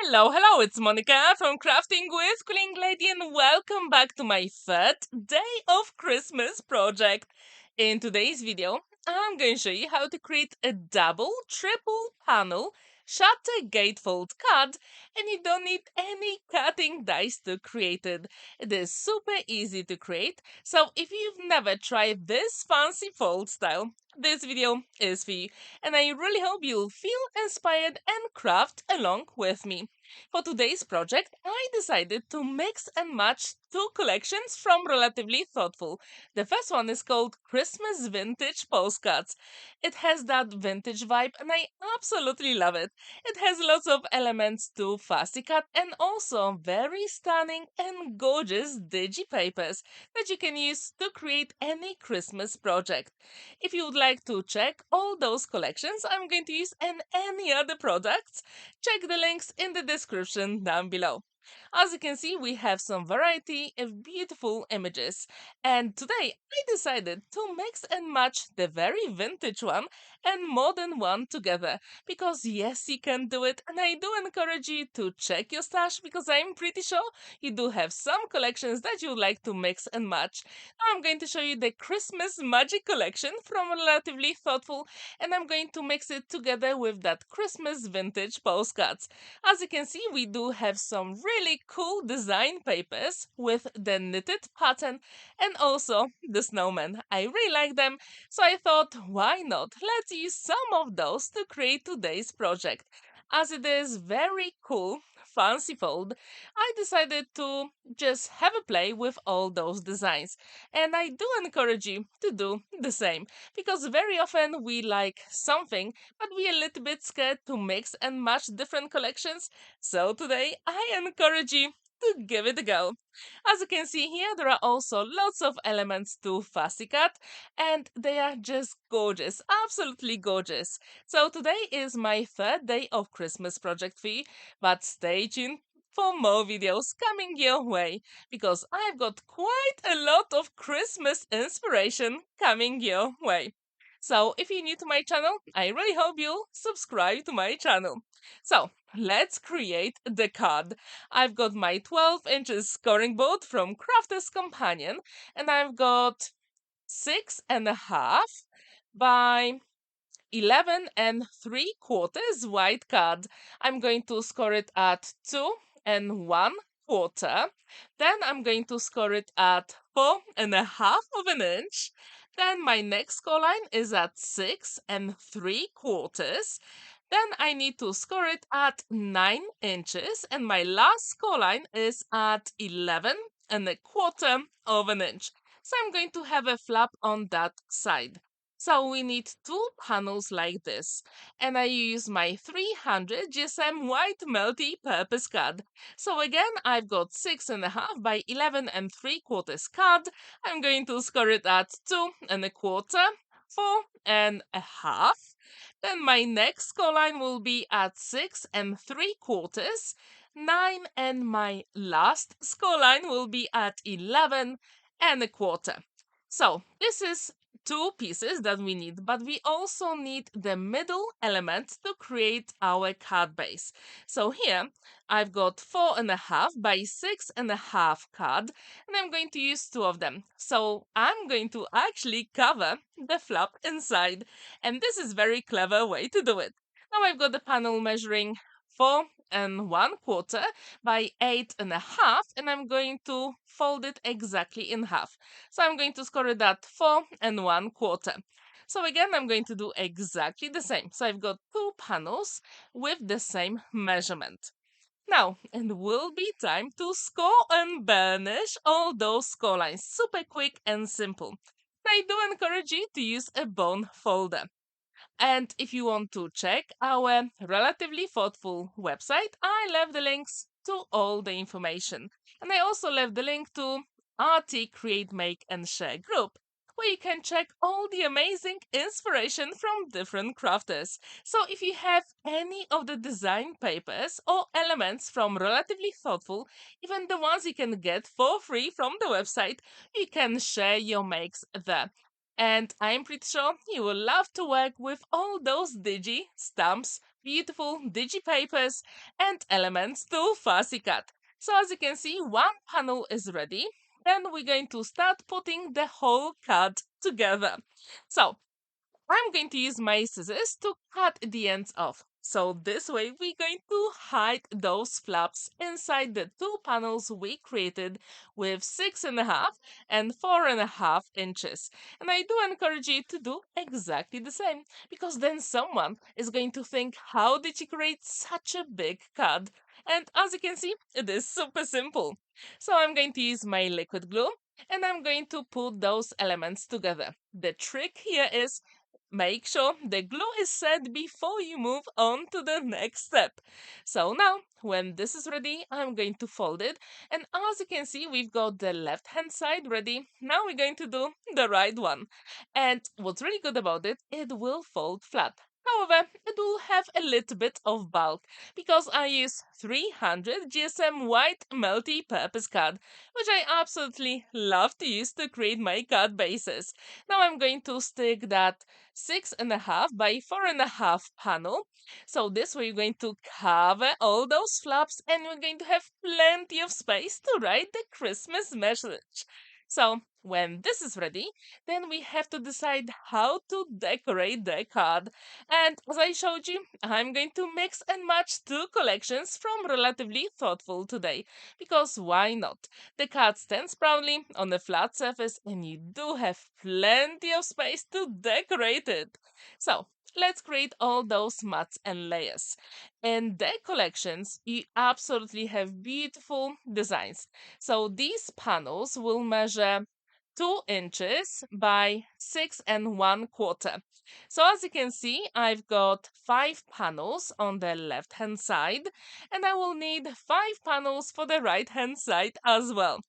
Hello, hello, it's Monica from Crafting with Quilling Lady and welcome back to my third day of Christmas project. In today's video, I'm going to show you how to create a double, triple panel shutter gatefold card, and you don't need any cutting dice to create it. It is super easy to create, so if you've never tried this fancy fold style, this video is for you, and I really hope you'll feel inspired and craft along with me. For today's project, I decided to mix and match two collections from Relatively Thoughtful. The first one is called Christmas Vintage Postcards. It has that vintage vibe and I absolutely love it. It has lots of elements to fussy cut and also very stunning and gorgeous digi papers that you can use to create any Christmas project. If you would like to check all those collections I'm going to use and any other products, check the links in the description down below. As you can see, we have some variety of beautiful images. And today I decided to mix and match the very vintage one and modern one together. Because yes, you can do it. And I do encourage you to check your stash because I'm pretty sure you do have some collections that you would like to mix and match. Now I'm going to show you the Christmas Magic collection from Relatively Thoughtful, and I'm going to mix it together with that Christmas Vintage Postcards. As you can see, we do have some really cool design papers with the knitted pattern and also the snowman. I really like them, so I thought, why not? Let's use some of those to create today's project. As it is very cool, fancy fold, I decided to just have a play with all those designs. And I do encourage you to do the same because very often we like something but we're a little bit scared to mix and match different collections. So today I encourage you to give it a go. As you can see here, there are also lots of elements to fussy cut and they are just gorgeous, absolutely gorgeous. So today is my third day of Christmas project for you, but stay tuned for more videos coming your way because I've got quite a lot of Christmas inspiration coming your way. So if you're new to my channel, I really hope you'll subscribe to my channel. So let's create the card. I've got my 12 inches scoring board from Crafter's Companion and I've got 6.5 by 11.75 white card. I'm going to score it at 2.25. Then I'm going to score it at 4.5 of an inch. Then my next score line is at 6.75. Then I need to score it at 9 inches. And my last score line is at 11.25 of an inch. So I'm going to have a flap on that side. So we need two panels like this. And I use my 300 GSM white multi-purpose card. So again, I've got 6.5 by 11.75 card. I'm going to score it at 2.25, 4.5. Then my next score line will be at 6.75, 9, and my last score line will be at 11.25. So this is two pieces that we need, but we also need the middle element to create our card base. So here I've got 4.5 by 6.5 card, and I'm going to use two of them. So I'm going to actually cover the flap inside, and this is very clever way to do it. Now I've got the panel measuring 4.25 by 8.5, and I'm going to fold it exactly in half. So I'm going to score it at 4.25. So again, I'm going to do exactly the same. So I've got two panels with the same measurement. Now, it will be time to score and burnish all those score lines. Super quick and simple. I do encourage you to use a bone folder. And if you want to check our Relatively Thoughtful website, I left the links to all the information. And I also left the link to RT Create, Make and Share group, where you can check all the amazing inspiration from different crafters. So if you have any of the design papers or elements from Relatively Thoughtful, even the ones you can get for free from the website, you can share your makes there. And I'm pretty sure you will love to work with all those digi, stamps, beautiful digipapers and elements to fussy cut. So as you can see, one panel is ready. Then we're going to start putting the whole card together. So I'm going to use my scissors to cut the ends off. So this way we're going to hide those flaps inside the two panels we created with 6.5 and 4.5 inches. And I do encourage you to do exactly the same, because then someone is going to think, how did you create such a big card? And as you can see, it is super simple. So I'm going to use my liquid glue and I'm going to put those elements together. The trick here is make sure the glue is set before you move on to the next step. So now, when this is ready, I'm going to fold it. And as you can see, we've got the left hand side ready. Now we're going to do the right one. And what's really good about it, it will fold flat. However, it will have a little bit of bulk because I use 300 GSM white multi-purpose card, which I absolutely love to use to create my card bases. Now I'm going to stick that 6.5 by 4.5 panel. So this way you're going to cover all those flaps and we're going to have plenty of space to write the Christmas message. So when this is ready, then we have to decide how to decorate the card. And as I showed you, I'm going to mix and match two collections from Relatively Thoughtful today. Because why not? The card stands proudly on a flat surface and you do have plenty of space to decorate it. So let's create all those mats and layers. In the collections, you absolutely have beautiful designs. So these panels will measure 2 inches by 6.25. So as you can see, I've got 5 panels on the left hand side and I will need 5 panels for the right hand side as well.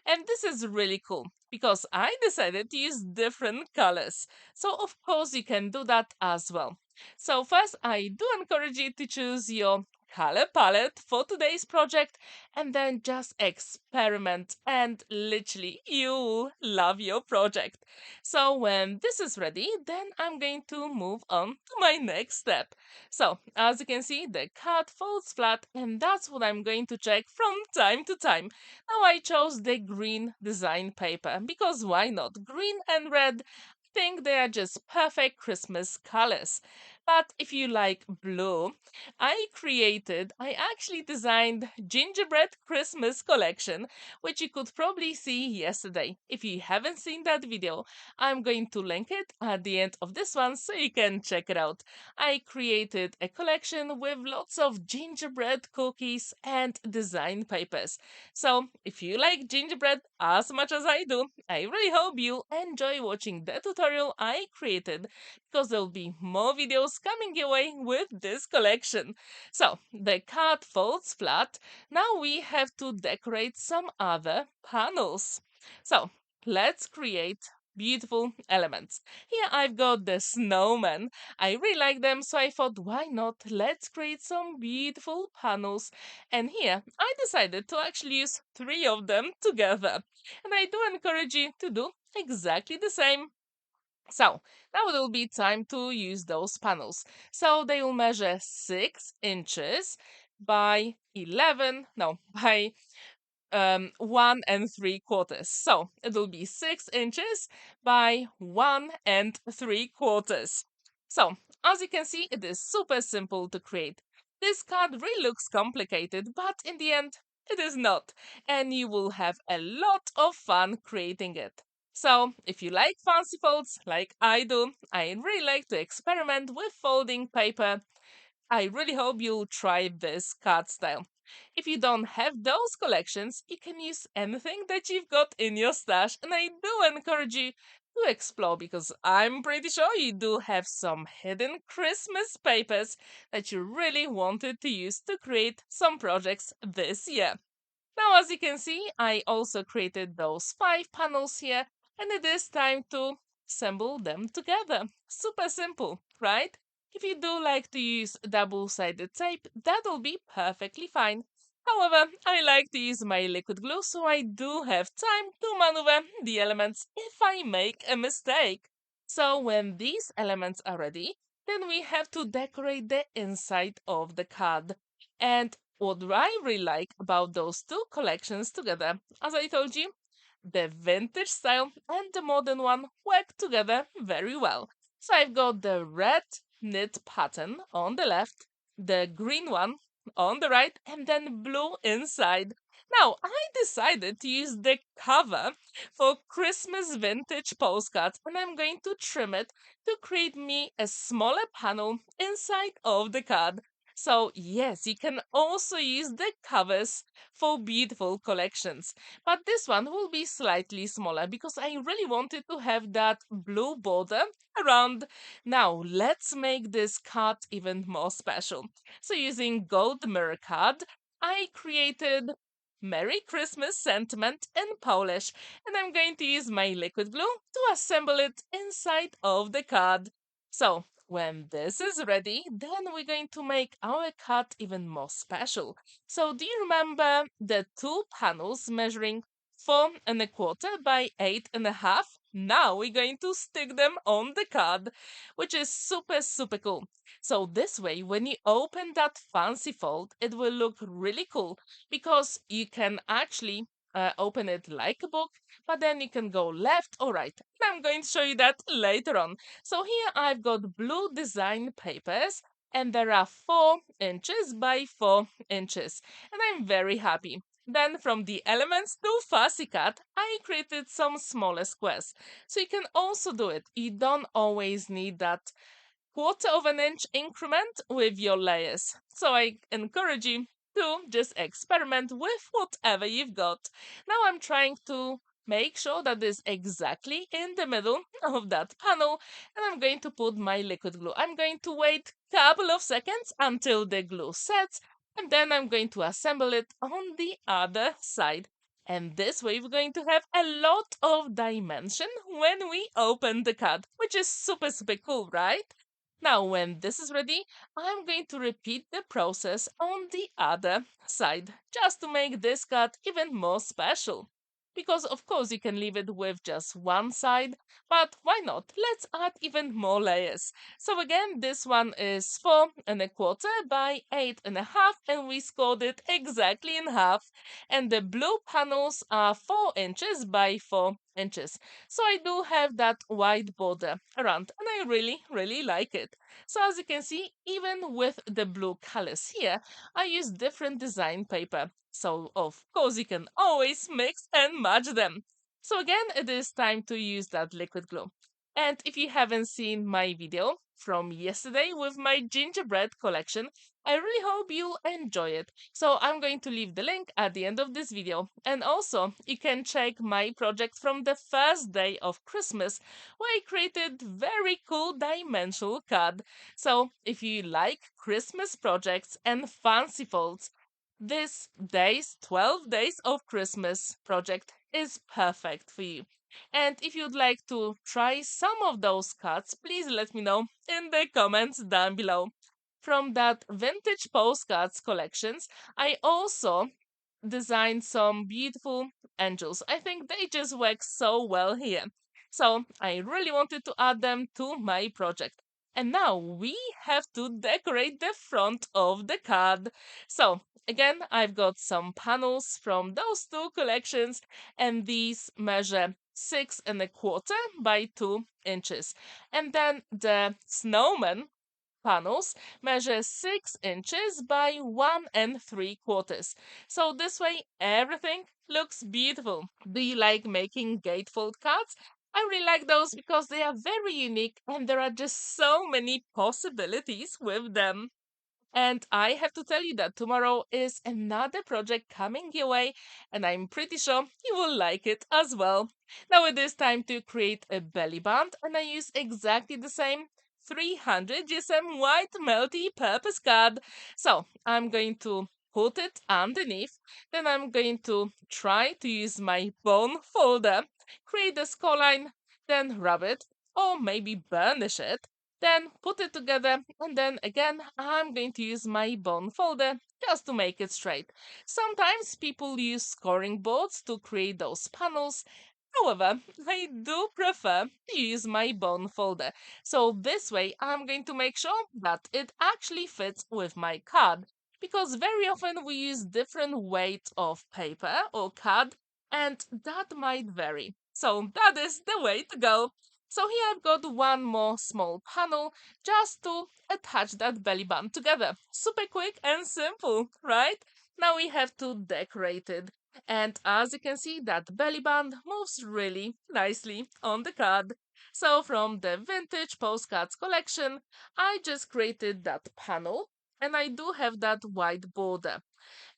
And this is really cool because I decided to use different colors. So of course you can do that as well. So first I do encourage you to choose your color palette for today's project and then just experiment and literally you'll love your project. So when this is ready, then I'm going to move on to my next step. So as you can see, the card folds flat and that's what I'm going to check from time to time. Now I chose the green design paper because why not? Green and red, I think they are just perfect Christmas colors. But if you like blue, I actually designed gingerbread Christmas collection, which you could probably see yesterday. If you haven't seen that video, I'm going to link it at the end of this one so you can check it out. I created a collection with lots of gingerbread cookies and design papers. So, if you like gingerbread as much as I do, I really hope you enjoy watching the tutorial I created because there'll be more videos coming your way with this collection. So, the card folds flat. Now we have to decorate some other panels. So, let's create beautiful elements. Here I've got the snowman. I really like them, so I thought, why not? Let's create some beautiful panels. And here I decided to actually use 3 of them together. And I do encourage you to do exactly the same. So now it will be time to use those panels. So they will measure 6 inches by 11, no, by 1 3/4. So it will be 6 inches by 1 3/4. So as you can see, it is super simple to create. This card really looks complicated, but in the end, it is not. And you will have a lot of fun creating it. So, if you like fancy folds like I do, I really like to experiment with folding paper. I really hope you'll try this card style. If you don't have those collections, you can use anything that you've got in your stash, and I do encourage you to explore because I'm pretty sure you do have some hidden Christmas papers that you really wanted to use to create some projects this year. Now, as you can see, I also created those 5 panels here, and it is time to assemble them together. Super simple, right? If you do like to use double-sided tape, that'll be perfectly fine. However, I like to use my liquid glue so I do have time to maneuver the elements if I make a mistake. So when these elements are ready, then we have to decorate the inside of the card. And what I really like about those two collections together, as I told you, the vintage style and the modern one work together very well. So I've got the red knit pattern on the left, the green one on the right, and then blue inside. Now, I decided to use the cover for Christmas Vintage Postcards, and I'm going to trim it to create me a smaller panel inside of the card. So, yes, you can also use the covers for beautiful collections. But this one will be slightly smaller because I really wanted to have that blue border around. Now, let's make this card even more special. So, using gold mirror card, I created Merry Christmas sentiment in Polish, and I'm going to use my liquid glue to assemble it inside of the card. So, when this is ready, then we're going to make our card even more special. So, do you remember the two panels measuring 4¼ by 8½? Now we're going to stick them on the card, which is super cool. So, this way, when you open that fancy fold, it will look really cool because you can actually open it like a book, but then you can go left or right. And I'm going to show you that later on. So here I've got blue design papers, and there are 4 inches by 4 inches, and I'm very happy. Then from the elements to fussy cut, I created some smaller squares. So you can also do it. You don't always need that 1/4 inch increment with your layers. So I encourage you to just experiment with whatever you've got. Now I'm trying to make sure that is exactly in the middle of that panel, and I'm going to put my liquid glue. I'm going to wait a couple of seconds until the glue sets, and then I'm going to assemble it on the other side. And this way we're going to have a lot of dimension when we open the card, which is super cool, right? Now, when this is ready, I'm going to repeat the process on the other side, just to make this cut even more special. Because of course you can leave it with just one side, but why not? Let's add even more layers. So again, this one is 4¼ by 8½, and we scored it exactly in half. And the blue panels are 4 inches by 4 inches. So I do have that white border around, and I really like it. So as you can see, even with the blue colors here, I use different design paper. So of course you can always mix and match them. So again, it is time to use that liquid glue. And if you haven't seen my video from yesterday with my gingerbread collection, I really hope you'll enjoy it. So I'm going to leave the link at the end of this video. And also, you can check my project from the first day of Christmas, where I created very cool dimensional card. So if you like Christmas projects and fancy folds, this 12 days of Christmas project is perfect for you. And if you'd like to try some of those cards, please let me know in the comments down below. From that vintage postcards collections, I also designed some beautiful angels. I think they just work so well here. So I really wanted to add them to my project. And now we have to decorate the front of the card. So again, I've got some panels from those two collections, and these measure 6¼ by 2 inches. And then the snowman panels measure 6 inches by 1¾ So this way everything looks beautiful. Do you like making gatefold cards? I really like those because they are very unique and there are just so many possibilities with them. And I have to tell you that tomorrow is another project coming your way, and I'm pretty sure you will like it as well. Now it is time to create a belly band, and I use exactly the same 300 GSM white multi-purpose card. So I'm going to put it underneath, then I'm going to try to use my bone folder, create the score line, then rub it, or maybe burnish it, then put it together, and then again I'm going to use my bone folder just to make it straight. Sometimes people use scoring boards to create those panels. However, I do prefer to use my bone folder. So this way I'm going to make sure that it actually fits with my card. Because very often we use different weight of paper or card and that might vary. So that is the way to go. So here I've got one more small panel just to attach that belly band together. Super quick and simple, right? Now we have to decorate it. And as you can see, that belly band moves really nicely on the card. So from the Vintage Postcards collection, I just created that panel and I do have that white border.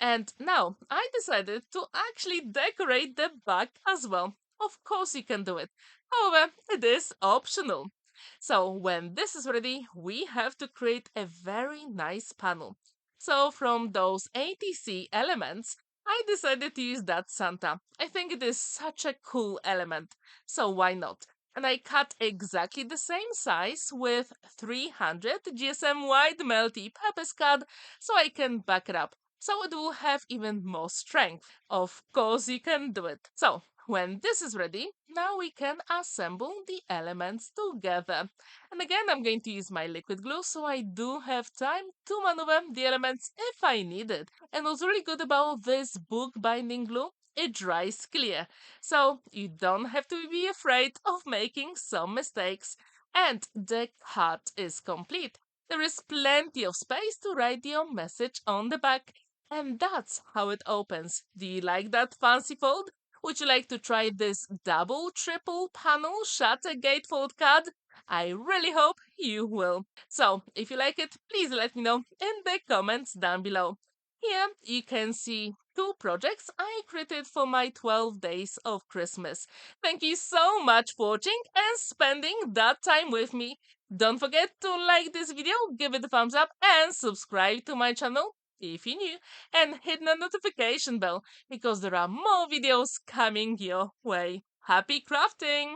And now I decided to actually decorate the back as well. Of course, you can do it. However, it is optional. So, when this is ready, we have to create a very nice panel. So, from those ATC elements, I decided to use that Santa. I think it is such a cool element. So, why not? And I cut exactly the same size with 300 GSM wide melty purpose card so I can back it up so it will have even more strength. Of course, you can do it. So, when this is ready, now we can assemble the elements together. And again, I'm going to use my liquid glue so I do have time to maneuver the elements if I need it. And what's really good about this book binding glue, it dries clear. So you don't have to be afraid of making some mistakes. And the card is complete. There is plenty of space to write your message on the back. And that's how it opens. Do you like that fancy fold? Would you like to try this double, triple panel shutter gatefold card? I really hope you will. So, if you like it, please let me know in the comments down below. Here you can see two projects I created for my 12 days of Christmas. Thank you so much for watching and spending that time with me. Don't forget to like this video, give it a thumbs up and subscribe to my channel if you're new and hit the notification bell because there are more videos coming your way. Happy crafting!